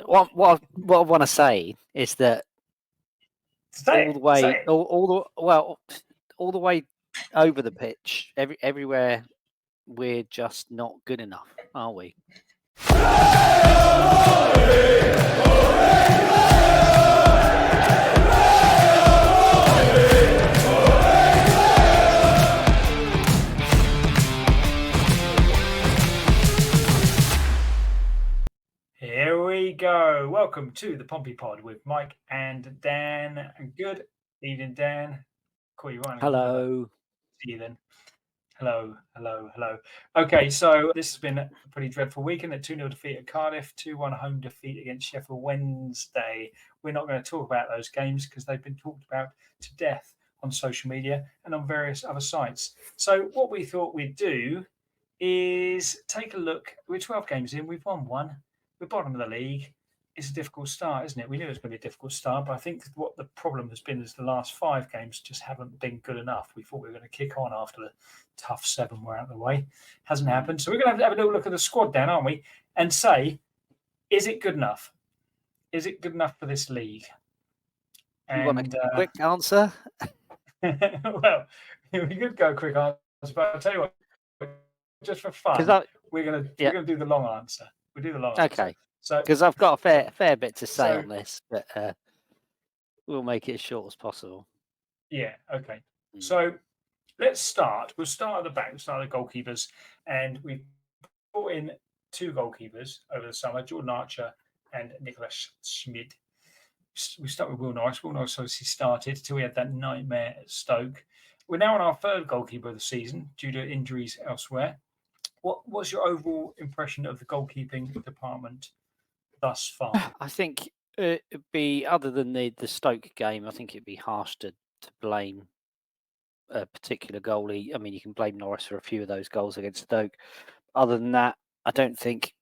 what I want to say is that all the way all the way over the pitch, everywhere, we're just not good enough, are we? Here we go. Welcome to the Pompey Pod with Mike and Dan. Good evening, Dan. Call you right. Hello. See you then. Hello. Okay, so this has been a pretty dreadful weekend. A 2-0 defeat at Cardiff, 2-1 home defeat against Sheff Wednesday. We're not going to talk about those games because they've been talked about to death on social media and on various other sites. So what we thought we'd do is take a look. We're 12 games in. We've won one. We're bottom of the league. It's a difficult start, isn't it? We knew it was going to be a difficult start, but I think what the problem has been is the last 5 games just haven't been good enough. We thought we were going to kick on after the tough 7 were out of the way. Hasn't happened. So we're going to have a little look at the squad, Dan, aren't we? And say, is it good enough? Is it good enough for this league? You want a quick answer? Well, we could go quick answer, but I'll tell you what, just for fun, we're going to do the long answer. We'll do the long answer. Okay. So because I've got a fair bit to say on this, but we'll make it as short as possible. Yeah. Okay. So let's start. We'll start at the back. We'll start at the goalkeepers, and we've brought in 2 goalkeepers over the summer: Jordan Archer and Nicholas Schmid. We start with Will Norris. Will Norris obviously started till we had that nightmare at Stoke. We're now on our 3rd goalkeeper of the season due to injuries elsewhere. What's your overall impression of the goalkeeping department thus far? I think it'd be, other than the Stoke game, I think it'd be harsh to blame a particular goalie. I mean, you can blame Norris for a few of those goals against Stoke. Other than that, I don't think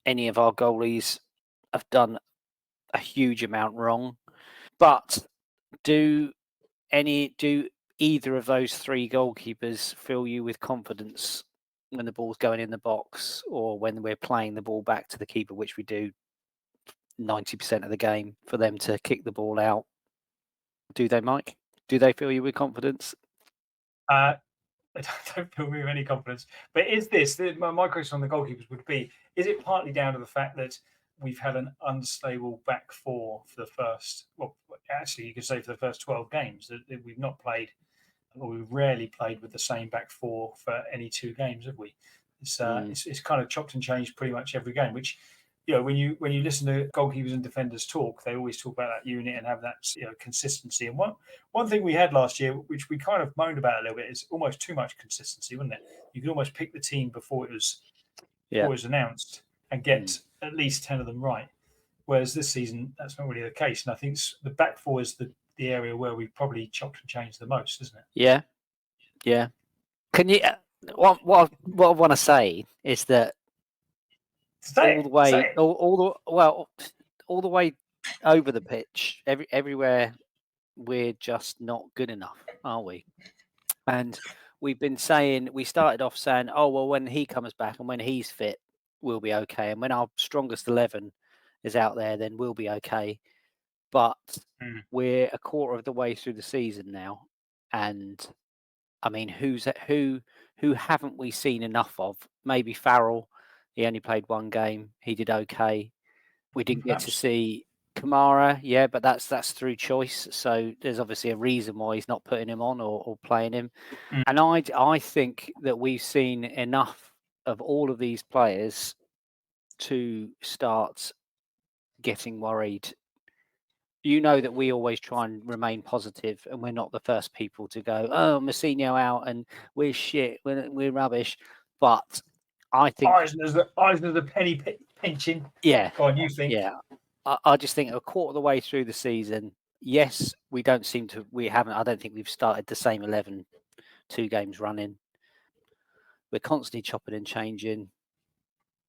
any of our goalies have done a huge amount wrong. But do either of those 3 goalkeepers fill you with confidence when the ball's going in the box or when we're playing the ball back to the keeper, which we do 90% of the game, for them to kick the ball out? Do they, Mike? Do they fill you with confidence? I don't fill me with any confidence. But is this, my question on the goalkeepers would be, is it partly down to the fact that we've had an unstable back 4 for the first, well, actually you could say for the first 12 games, that we've not played, or we've rarely played with the same back 4 for any 2 games, have we? It's kind of chopped and changed pretty much every game, which, you know, when you listen to goalkeepers and defenders talk, they always talk about that unit and have that, you know, consistency. And one thing we had last year, which we kind of moaned about a little bit, is almost too much consistency, wasn't it? You could almost pick the team before it was announced and get at least 10 of them right. Whereas this season, that's not really the case. And I think the back 4 is the area where we've probably chopped and changed the most, isn't it? Yeah. Can you? What I want to say is that all the way over the pitch, everywhere, we're just not good enough, are we? And we've been saying, we started off saying, oh well, when he comes back and when he's fit, we'll be okay, and when our strongest 11 is out there, then we'll be okay. But we're a quarter of the way through the season now, and I mean, who haven't we seen enough of? Maybe Farrell. He only played 1 game. He did okay. We didn't get to see Kamara, but that's through choice. So there's obviously a reason why he's not putting him on or playing him. And I think that we've seen enough of all of these players to start getting worried. You know that we always try and remain positive, and we're not the first people to go, oh, Mousinho out and we're shit, we're rubbish. But I think Eisners the penny pinching. Yeah. Go on, you think? Yeah. I just think a quarter of the way through the season, yes, I don't think we've started the same 11 2 games running. We're constantly chopping and changing.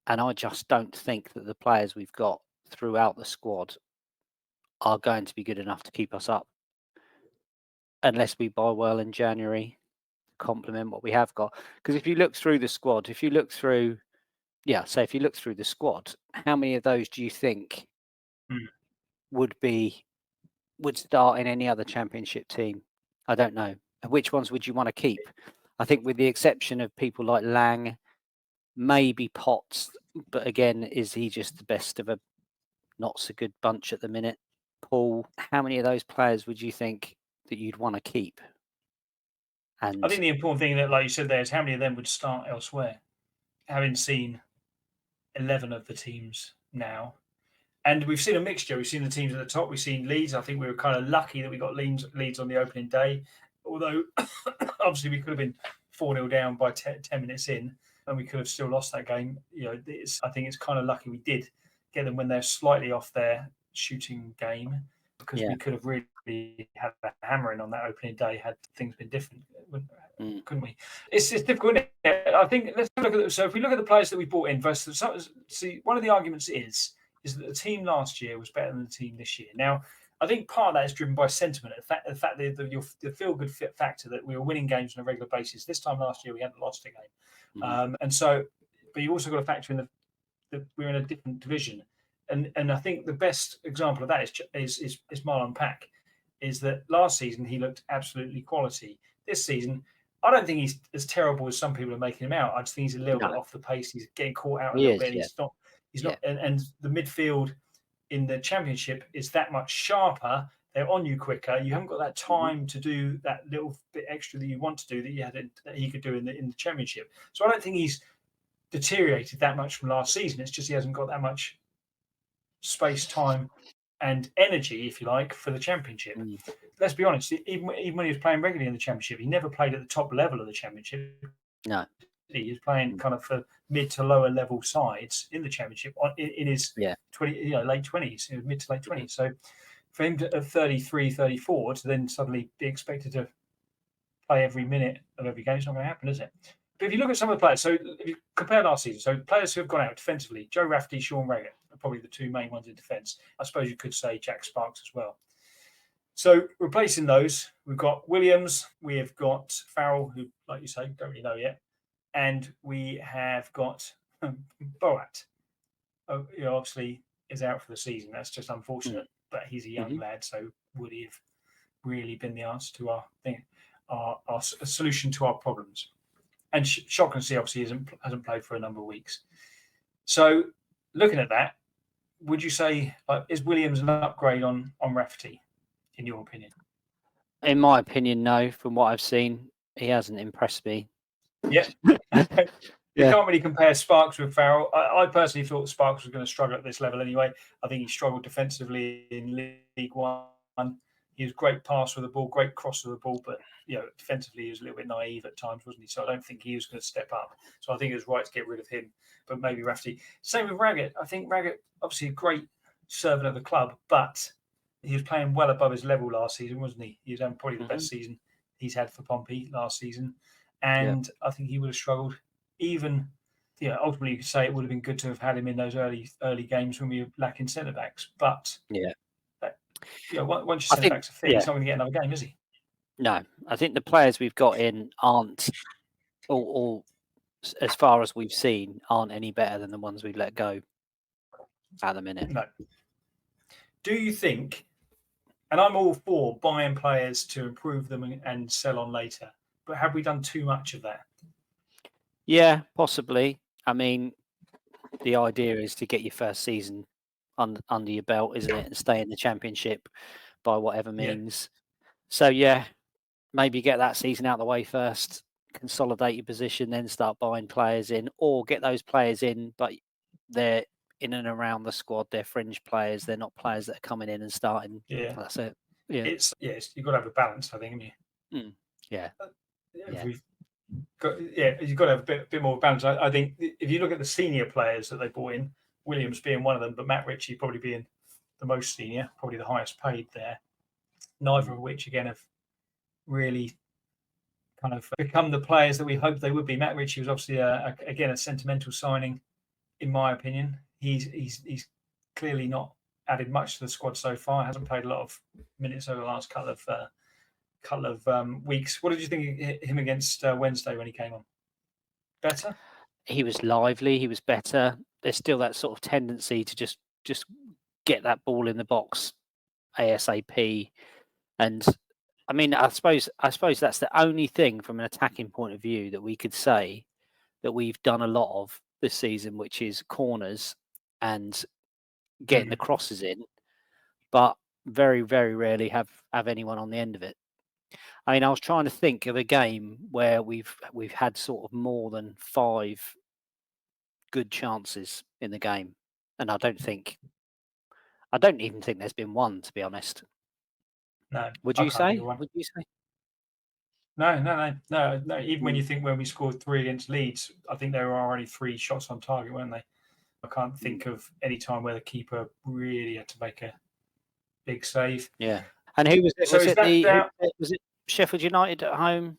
And I just don't think that the players we've got throughout the squad are going to be good enough to keep us up, unless we buy well in January, complement what we have got. Because if you look through the squad, if you look through yeah, so if you look through the squad, how many of those do you think Mm. would start in any other Championship team? I don't know. And which ones would you want to keep? I think with the exception of people like Lang, maybe Potts, but again, is he just the best of a not so good bunch at the minute? Paul, how many of those players would you think that you'd want to keep? I And think the important thing that, like you said there, is how many of them would start elsewhere. Having seen 11 of the teams now, and we've seen a mixture. We've seen the teams at the top. We've seen Leeds. I think we were kind of lucky that we got Leeds on the opening day. Although, obviously, we could have been 4-0 down by 10 minutes in, and we could have still lost that game. You know, I think it's kind of lucky we did get them when they're slightly off their shooting game, because yeah, we could have really had a hammering on that opening day had things been different, couldn't we? It's difficult, isn't it? I think let's look at so if we look at the players that we brought in versus see, one of the arguments is that the team last year was better than the team this year. Now, I think part of that is driven by sentiment. The fact that the feel good fit factor that we were winning games on a regular basis. This time last year, we hadn't lost a game, and so. But you also got to factor in that we're in a different division, and I think the best example of that is Marlon Pack. Is that last season he looked absolutely quality. This season, I don't think he's as terrible as some people are making him out. I just think he's a little bit no, off the pace. He's getting caught out a he little is. bit. Yeah, He's yeah, not, and the midfield in the Championship is that much sharper. They're on you quicker. You haven't got that time to do that little bit extra that you want to do that he could do in the Championship. So I don't think he's deteriorated that much from last season. It's just he hasn't got that much space, time, and energy, if you like, for the Championship. mm, Let's be honest. Even when he was playing regularly in the Championship, he never played at the top level of the Championship. no, He was playing mm, kind of for mid to lower level sides in the Championship in his yeah, 20, late 20s, mid to late 20s. So for him at 33, 34 to then suddenly be expected to play every minute of every game, it's not going to happen, is it? But if you look at some of the players, so if you compare last season, so players who have gone out defensively, Joe Rafferty, Sean Raggett are probably the two main ones in defence. I suppose you could say Jack Sparks as well. So replacing those, we've got Williams, we have got Farrell, who, like you say, don't really know yet, and we have got Boat. Obviously is out for the season. That's just unfortunate, but he's a young lad, so would he have really been the answer to our thing, our solution to our problems? And Shock and See obviously hasn't played for a number of weeks. So looking at that, would you say is Williams an upgrade on Rafferty, in your opinion? In my opinion, no. From what I've seen, he hasn't impressed me. Yeah. You can't really compare Sparks with Farrell. I personally thought Sparks was going to struggle at this level anyway. I think he struggled defensively in League One. He was great pass with the ball, great cross with the ball, but defensively he was a little bit naive at times, wasn't he? So I don't think he was going to step up. So I think it was right to get rid of him. But maybe Rafferty. Same with Raggett. I think Raggett, obviously a great servant of the club, but he was playing well above his level last season, wasn't he? He was having probably the best season he's had for Pompey last season. And I think he would have struggled. Even, ultimately you could say it would have been good to have had him in those early games when we were lacking centre backs. But once your centre backs are fit, he's not going to get another game, is he? No, I think the players we've got in aren't all as far as we've seen, aren't any better than the ones we've let go at the minute. No. Do you think? And I'm all for buying players to improve them and sell on later. But have we done too much of that? Yeah, possibly. I mean, the idea is to get your first season under your belt, isn't it? And stay in the Championship by whatever means. So, maybe get that season out of the way first, consolidate your position, then start buying players in, or get those players in, but they're in and around the squad. They're fringe players. They're not players that are coming in and starting. Yeah. That's it. Yeah. You've got to have a balance, I think, haven't you? Yeah. You've got to have a bit more balance. I think if you look at the senior players that they brought in, Williams being one of them, but Matt Ritchie probably being the most senior, probably the highest paid there. Neither of which, again, have really kind of become the players that we hoped they would be. Matt Ritchie was obviously, again, a sentimental signing, in my opinion. He's clearly not added much to the squad so far. Hasn't played a lot of minutes over the last couple of weeks. What did you think of him against Wednesday when he came on? Better? he was lively, he was better. There's still that sort of tendency to just get that ball in the box ASAP. And I mean, I suppose that's the only thing from an attacking point of view that we could say that we've done a lot of this season, which is corners and getting the crosses in, but very, very rarely have anyone on the end of it. I mean, I was trying to think of a game where we've had sort of more than 5 good chances in the game, and I don't even think there's been one, to be honest. No, Would I you can't think say? of one. Would you say? No. Even when you think when we scored 3 against Leeds, I think there were already 3 shots on target, weren't they? I can't think of any time where the keeper really had to make a big save. Yeah. And who was it? So is that down? Was it Sheffield United at home?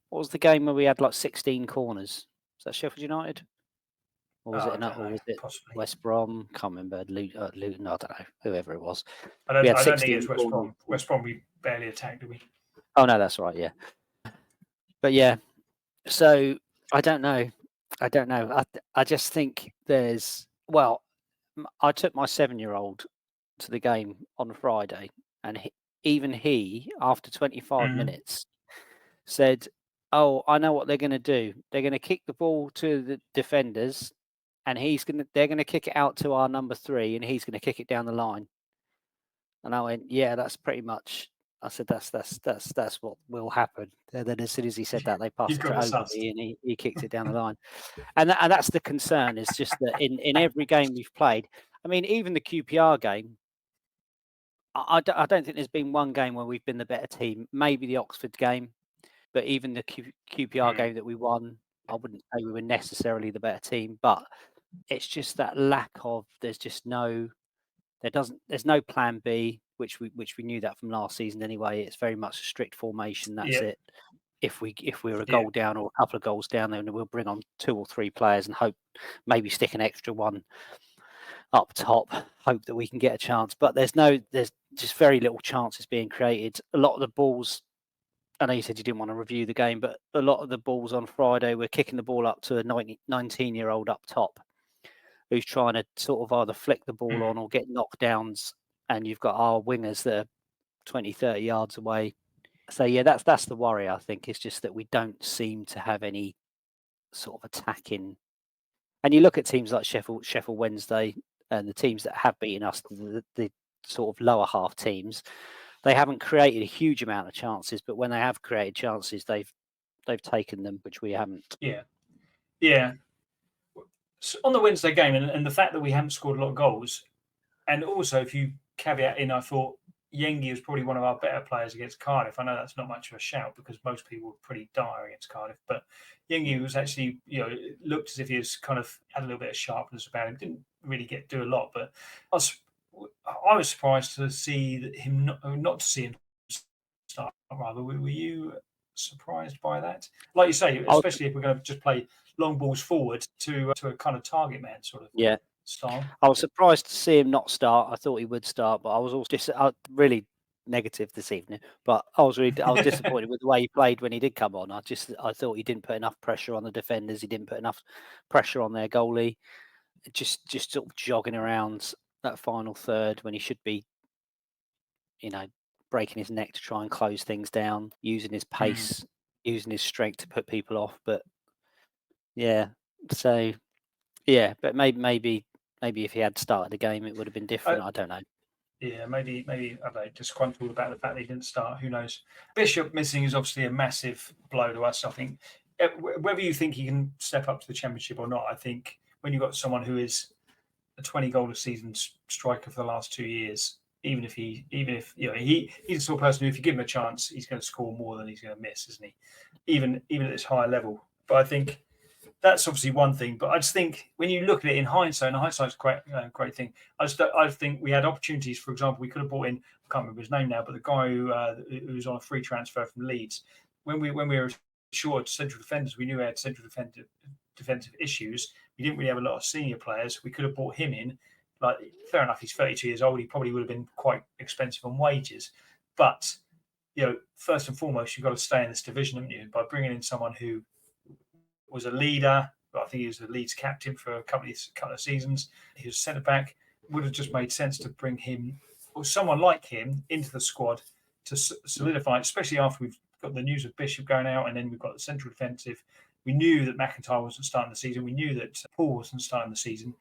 What was the game where we had like 16 corners? Was that Sheffield United? Or was Oh, I it don't or know, was it possibly. West Brom? Can't remember. Luton, I don't know. Whoever it was. I We had don't think it 16 was West corners. Brom. West Brom we barely attacked, did we? Oh no, that's right. Yeah. But yeah, so I don't know. I just think I took my 7-year-old to the game on Friday, and even he, after 25 minutes, said, "Oh, I know what they're going to do. They're going to kick the ball to the defenders, and they're going to kick it out to our number 3, and he's going to kick it down the line." And I went, "Yeah, that's pretty much." I said, "That's what will happen." And then as soon as he said that, they passed You've it got to the sussed. Ogilvy, and he kicked it down the line. And that's the concern. Is just that in every game we've played. I mean, even the QPR game. I don't think there's been one game where we've been the better team. Maybe the Oxford game, but even the QPR game that we won, I wouldn't say we were necessarily the better team. But it's just that lack of. There's no plan B, which we knew that from last season anyway. It's very much a strict formation. That's it. If we're a goal down or a couple of goals down, then we'll bring on 2 or 3 players and hope maybe stick an extra one up top, hope that we can get a chance. But there's just very little chances being created. A lot of the balls, I know you said you didn't want to review the game, but a lot of the balls on Friday, we're kicking the ball up to a 19-year-old up top who's trying to sort of either flick the ball on or get knockdowns, and you've got our wingers that are 20, 30 yards away. So yeah, that's the worry, I think. It's just that we don't seem to have any sort of attacking. And you look at teams like Sheffield Wednesday and the teams that have beaten us, the sort of lower half teams, they haven't created a huge amount of chances, but when they have created chances, they've taken them, which we haven't. Yeah. So on the Wednesday game, and the fact that we haven't scored a lot of goals, and also if you caveat in, I thought Yengi was probably one of our better players against Cardiff. I know that's not much of a shout because most people were pretty dire against Cardiff, but Yengi was actually, looked as if he was kind of had a little bit of sharpness about him. Didn't really do a lot, but I was surprised to see him not to see him start. Rather, were you surprised by that? Like you say, especially if we're going to just play long balls forward to a kind of target man sort of style. I was surprised to see him not start. I thought he would start, but I was also really negative this evening. But I was disappointed with the way he played when he did come on. I thought he didn't put enough pressure on the defenders. He didn't put enough pressure on their goalie. Just sort of jogging around that final third when he should be, breaking his neck to try and close things down, using his pace, using his strength to put people off. But yeah, so yeah, but maybe if he had started the game, it would have been different. I don't know. Yeah, maybe I don't know, disgruntled about the fact that he didn't start. Who knows? Bishop missing is obviously a massive blow to us. I think whether you think he can step up to the Championship or not, I think when you've got someone who is a 20 goal a season striker for the last 2 years, even if he's the sort of person who, if you give him a chance, he's going to score more than he's going to miss, isn't he? Even at this higher level. But I think that's obviously one thing. But I just think when you look at it in hindsight, and hindsight's a great thing. I think we had opportunities. For example, we could have brought in, I can't remember his name now, but the guy who was on a free transfer from Leeds. When we were short central defenders, we knew we had central defensive issues. We didn't really have a lot of senior players. We could have brought him in. Like, fair enough, he's 32 years old. He probably would have been quite expensive on wages. But, first and foremost, you've got to stay in this division, haven't you? By bringing in someone who was a leader, I think he was the Leeds captain for a couple of seasons. He was centre back. Would have just made sense to bring him or someone like him into the squad to solidify, especially after we've got the news of Bishop going out, and then we've got the central defensive. We knew that McIntyre wasn't starting the season. We knew that Paul wasn't starting the season.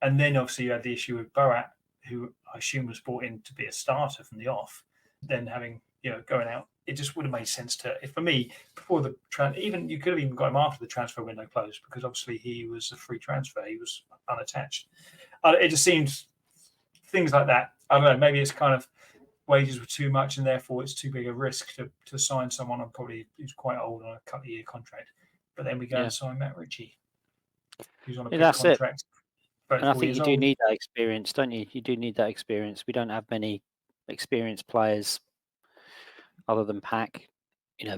And then obviously you had the issue with Boat, who I assume was brought in to be a starter from the off. Then having, going out, it just would have made sense for me, before the even you could have even got him after the transfer window closed, because obviously he was a free transfer. He was unattached. It just seems things like that. I don't know. Maybe it's kind of wages were too much, and therefore it's too big a risk to sign someone on probably who's quite old on a couple of year contract. But then we go and sign Matt Ritchie, who's on a big contract. And I think you do need that experience, don't you? You do need that experience. We don't have many experienced players other than Pack,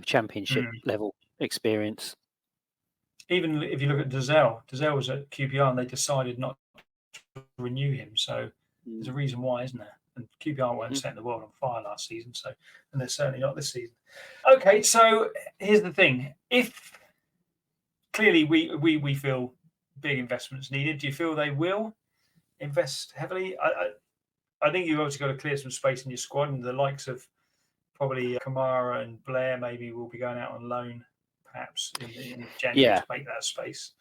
championship level experience. Even if you look at Dazelle was at QPR and they decided not to renew him. So there's a reason why, isn't there? And QPR weren't setting the world on fire last season, and they're certainly not this season. Okay, so here's the thing. If clearly we feel big investments needed, do you feel they will invest heavily? I think you've obviously got to clear some space in your squad, and the likes of probably Kamara and Blair maybe will be going out on loan perhaps in January to make that space.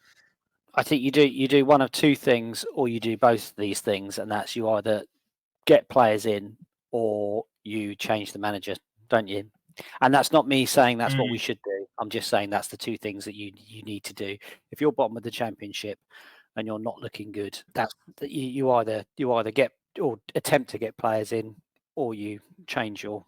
I think you do one of two things, or you do both of these things, and that's you either get players in or you change the manager, don't you? And that's not me saying that's what we should do. I'm just saying that's the two things that you need to do. If you're bottom of the championship and you're not looking good, that's you either get or attempt to get players in, or you change your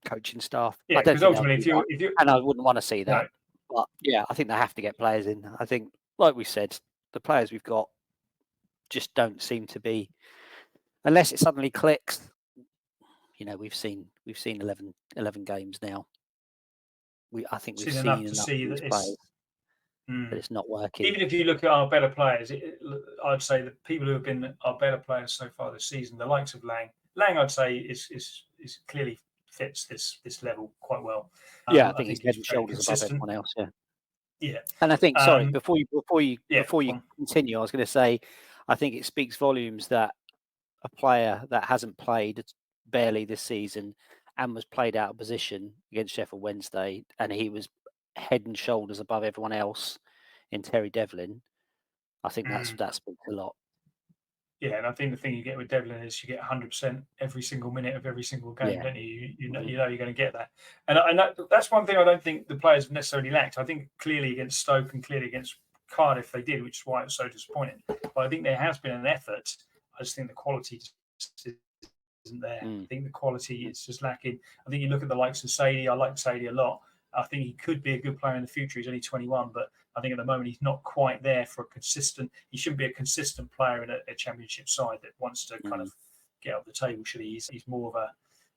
coaching staff. Yeah, because ultimately, if you and I wouldn't want to see that. No. But yeah, I think they have to get players in. I think, like we said, the players we've got just don't seem to be, unless it suddenly clicks. We've seen 11 games now. I think we've seen enough to see that it's not working. Even if you look at our better players, I'd say the people who have been our better players so far this season, the likes of Lang, I'd say is clearly fits this level quite well. I think he's head and shoulders above everyone else. Yeah. And I think, sorry, before you continue, I was going to say, I think it speaks volumes that a player that hasn't played barely this season and was played out of position against Sheff Wednesday, and he was head and shoulders above everyone else in Terry Devlin. I think that speaks a lot. Yeah, and I think the thing you get with Devlin is you get 100% every single minute of every single game, don't you? You know you're going to get that, and that's one thing I don't think the players have necessarily lacked. I think clearly against Stoke and clearly against Cardiff they did, which is why it was so disappointing. But I think there has been an effort. I just think the quality isn't there. I think the quality is just lacking. I think you look at the likes of Sadie. I like Sadie a lot. I think he could be a good player in the future. He's only 21, but I think at the moment he's not quite there for a consistent. He shouldn't be a consistent player in a championship side that wants to kind of get up the table. Should he? He's more of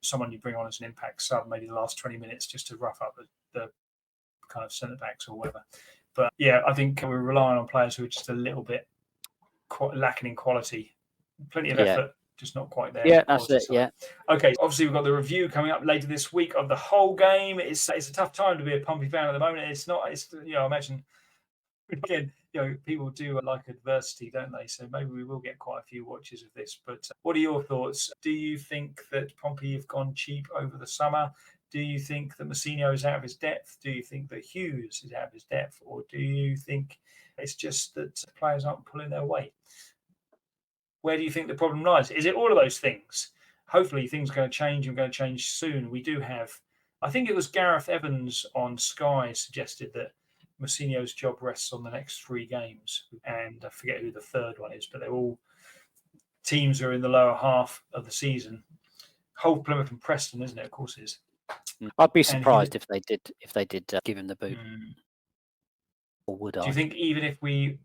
someone you bring on as an impact sub, maybe the last 20 minutes just to rough up the kind of centre backs or whatever. But yeah, I think we're relying on players who are just a little bit lacking in quality. Plenty of effort. Just not quite there. Yeah, that's it. Yeah. Okay. Obviously, we've got the review coming up later this week of the whole game. It's a tough time to be a Pompey fan at the moment. It's not. It's I imagine again, people do like adversity, don't they? So maybe we will get quite a few watches of this. But what are your thoughts? Do you think that Pompey have gone cheap over the summer? Do you think that Mousinho is out of his depth? Do you think that Hughes is out of his depth? Or do you think it's just that players aren't pulling their weight? Where do you think the problem lies? Is it all of those things? Hopefully things are going to change and going to change soon. We do have, I think it was Gareth Evans on Sky suggested that Mousinho's job rests on the next 3 games. And I forget who the third one is, but they're all teams are in the lower half of the season. Hull, Plymouth and Preston, isn't it? Of course it is. I'd be surprised if they did give him the boot. Or would I? Do you think even if we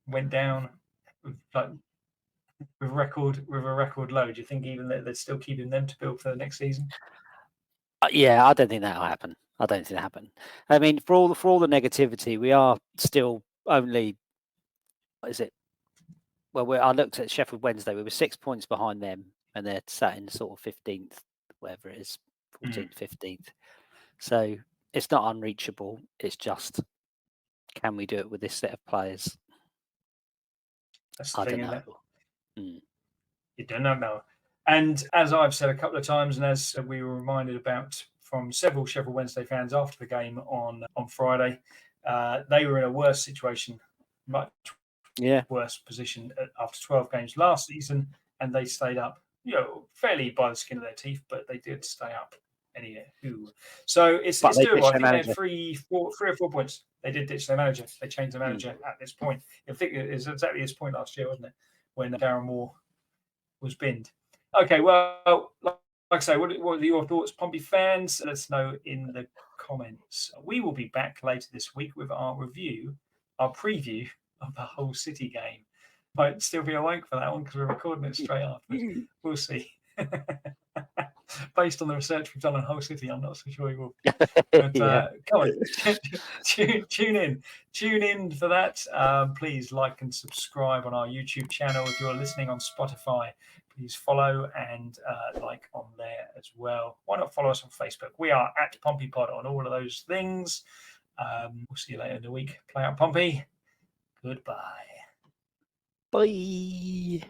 went down with a record low, do you think even that they're still keeping them to build for the next season? Yeah, I don't think that'll happen. I mean, for all the negativity, we are still only. What is it? Well, I looked at Sheff Wednesday. We were 6 points behind them, and they're sat in sort of 15th, whatever it is, 14th, 15th. So it's not unreachable. It's just Can we do it with this set of players? That's the I thing, don't isn't know. it? You don't know. And as I've said a couple of times, and as we were reminded about from several Sheffield Wednesday fans after the game on Friday, they were in a worse situation, much worse position after 12 games last season, and they stayed up, fairly by the skin of their teeth, but they did stay up anyway. So it's doable. I think they had 3 or 4 points. They did ditch their manager. They changed the manager at this point. I think it was exactly this point last year, wasn't it, when Darren Moore was binned. Okay, well, like I say, what are your thoughts, Pompey fans? Let us know in the comments. We will be back later this week with our preview of the Hull City game. Might still be awake for that one because we're recording it straight after. We'll see. Based on the research we've done on Hull City, I'm not so sure we will. But come on, tune in for that. Please like and subscribe on our YouTube channel. If you're listening on Spotify, please follow and like on there as well. Why not follow us on Facebook? We are at Pompey Pod on all of those things. We'll see you later in the week. Play out Pompey. Goodbye. Bye.